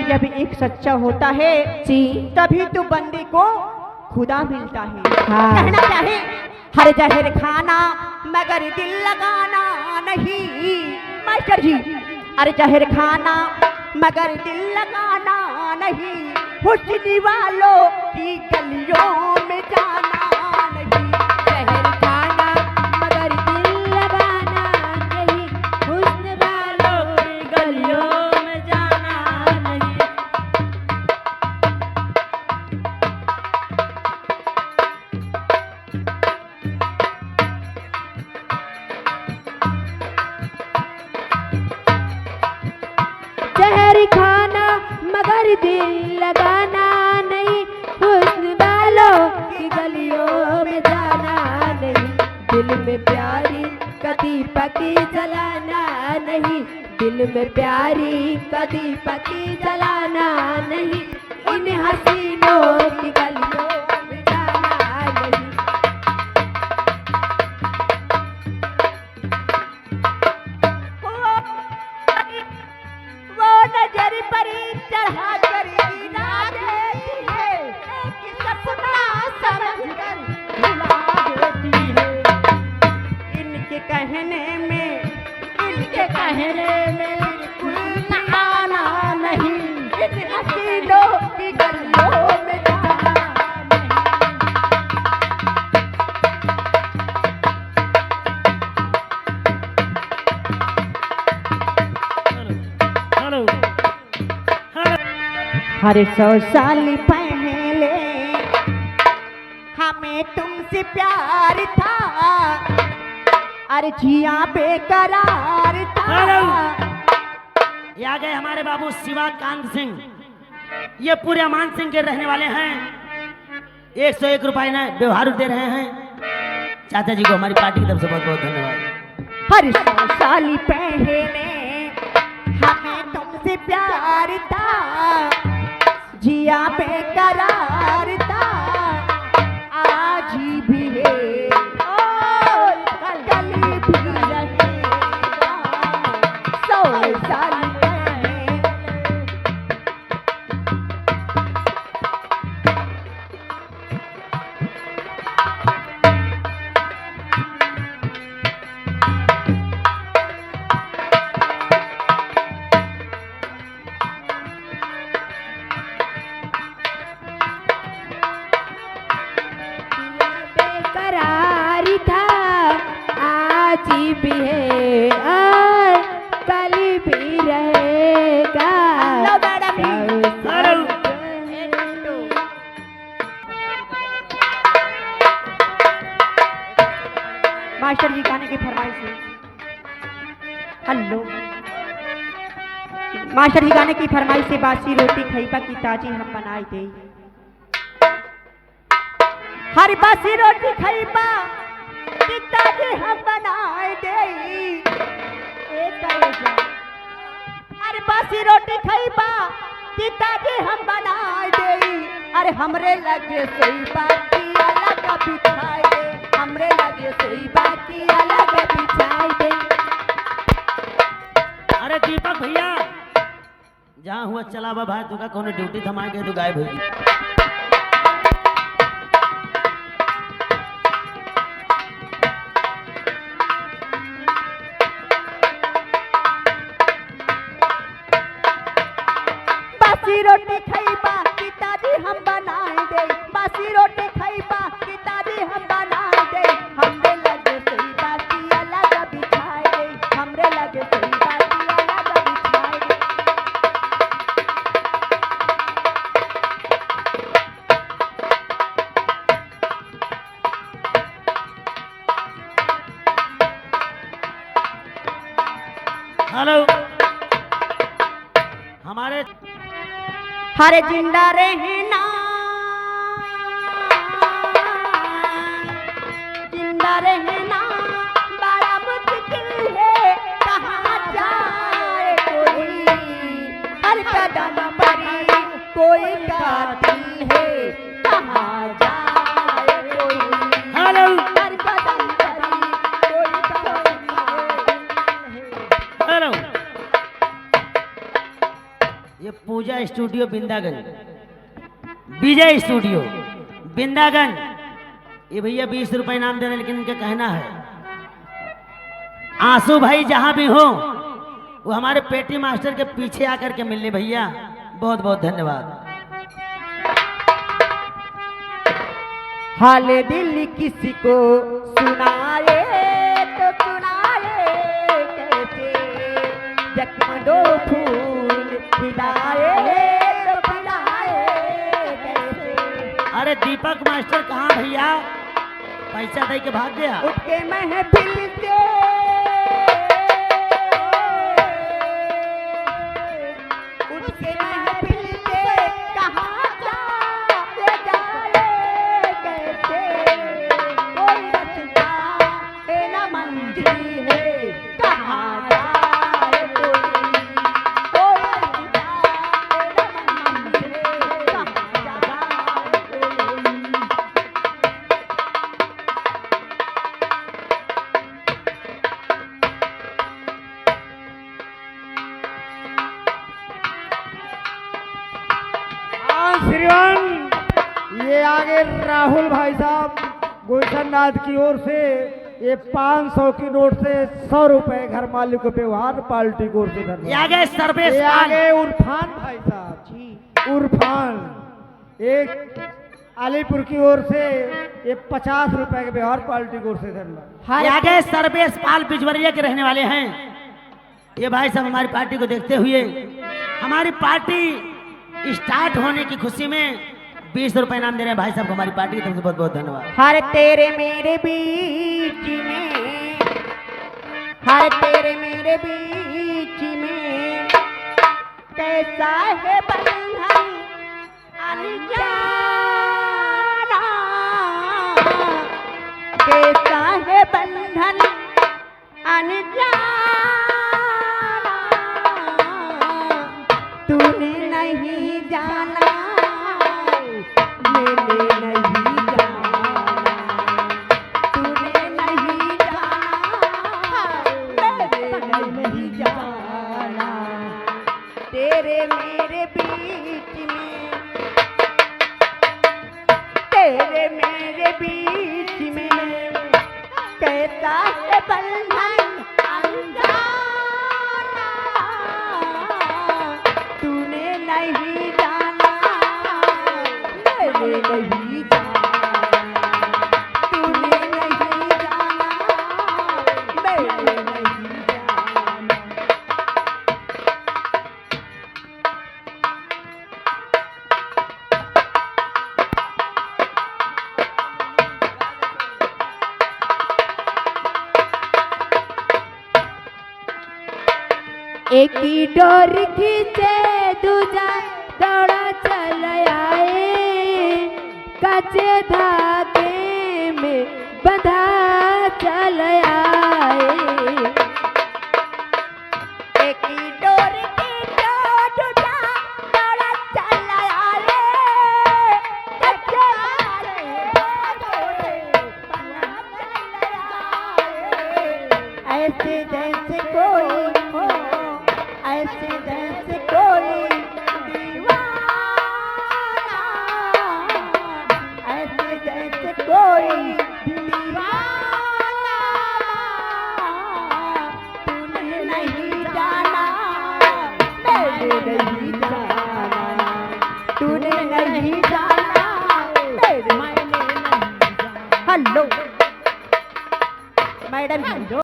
जब एक सच्चा होता है जी तभी तो बंदे को खुदा मिलता है। हाँ। कहना चाहे हर जहर खाना मगर दिल लगाना नहीं। मास्टर जी, हर जहर खाना मगर दिल लगाना नहीं, हुस्न वालों की गलियों में जाना नहीं। जहर खाना मगर दिल लगाना नहीं, हुस्न वालों की गलियों में जाना नहीं। जहर खाना मगर दिल लगाना नहीं, हुस्न वालों की गलियों में जाना नहीं। दिल में प्यारी कदी पकी जलाना नहीं, दिल में प्यारी कदी पकी जलाना नहीं। इन हसीनों की गलियों में जाना नहीं। वो नजर पर चढ़ा कर गिरा देती है कि सपना समझ कर भुला देती है। इनके कहने में बिल्कुल न आना नहीं, इन हसीनों की गलियों में जाना नहीं। हेलो हर 100 साल पहले हमें तुमसे प्यार था, अरे जिया बेकरार था। हेलो। ये आ गए हमारे बाबू शिवाकांत सिंह, ये पूरे अमान सिंह के रहने वाले हैं। 101 रुपए ने व्यवहार दे रहे हैं। चाचा जी को हमारी पार्टी की तरफ से बहुत बहुत धन्यवाद। हर 100 साल पहले हमें तुमसे प्यार था, जिया बेकरार था। आज भी है और कल भी रहेगा। 100 साल पहले बेकरार था, आज भी है और कल भी रहेगा। हेलो मैडम जी। हेलो। मास्टर जी गाने की फरमाइश है। हेलो मास्टर जी गाने की फरमाइश से बासी रोटी खैबा की ताजी हम बनाए दे। हर बासी रोटी खैबा की ताजी हम बनाए दे। अरे बासी रोटी खैबा की ताजी हम बनाए दे। अरे हमरे लगे सोई बाकी अलग बिछाए दे, हमरे लगे सोई बाकी अलग बिछाए दे। अरे दीपक भैया, जहाँ हुआ चला बा भाई, तुका कौन ड्यूटी थमा के तू गायब होगी। बासी रोटी खैबा की ताजी हम बनाए दे, बासी रोटी खैबा की ताजी हम बनाए दे। हमरे लगे सोई बाकी अलग बिछाए दे, हमरे लगे सोई बाकी अलग बिछाए दे। हेलो। हमारे हरे जिंदा रहना, जिंदा रहना बड़ा मुश्किल है। कहाँ जाए कोई, हर कदम पर कोई कातिल है। कहाँ जाए कोई, हेलो। हर कदम पर कोई कातिल है। हेलो। ये पूजा स्टूडियो बिंदागंज, विजय स्टूडियो बिंदागंज। ये भैया 20 रुपए इनाम दे रहे हैं, लेकिन इनका कहना है आंसू भाई जहां भी हो वो हमारे पेटी मास्टर के पीछे आकर के मिलने भैया। बहुत बहुत धन्यवाद। हाल दिल किसी को सुनाए तो सुनाए कैसे, जख्म दो फूल खिलाए तो खिलाए कैसे। अरे दीपक मास्टर कहाँ भैया, पैसा दे के भाग गया। उठ के महफिल से उठ के महफिल से कहाँ जाए जाए कैसे, कोई रास्ता है न मंजिल है, कहाँ जाए कोई रास्ता है न मंजिल है, कहाँ जाए कोई। श्रीमान, ये आगे राहुल भाई साहब गुलशन नाथ की ओर से ये 500 की नोट से 100 रुपए घर मालिक को व्यवहार पार्टी की ओर से धन्यवाद। ये आगे सर्वेश ये पाल। आगे उर्फान भाई साहब जी, उर्फान एक अलीपुर की ओर से ये 50 रुपए के व्यवहार पार्टी की ओर से धन्यवाद। ये आगे सर्वेश पाल बिजवरिया के रहने वाले हैं। ये भाई साहब हमारी पार्टी को देखते हुए हमारी पार्टी स्टार्ट होने की खुशी में 20 रुपए इनाम दे रहे हैं भाई साहब को। हमारी पार्टी की तरफ से बहुत बहुत धन्यवाद। हर तेरे मेरे बीच में, हर तेरे मेरे बीच में कैसा है बंधन अनजाना, कैसा है बंधन अनजाना, तूने नहीं जाना मैंने नहीं जाना, तूने नहीं जाना मैंने नहीं जाना। तेरे मेरे बीच में, तेरे मेरे बीच में कैसा है बंधन अनजाना, तूने नहीं जाना मैंने नहीं जाना, तूने नहीं जाना मैंने नहीं जाना। एक ही डोर खींचे दूजा दौड़ा चल आए, कच्चे धागे में बंधा चल आए। एक ही डोर की डोरा दौड़ा चल आए, कच्चे धागे बंधा चल आए। ऐसे जैसे कोई हो, ऐसे जैसे कोई दीवाना, ऐसे जैसे कोई दीवाना, तूने नहीं जाना मैंने नहीं जाना, तूने नहीं जाना मैंने नहीं जाना। हेलो मैडम जी।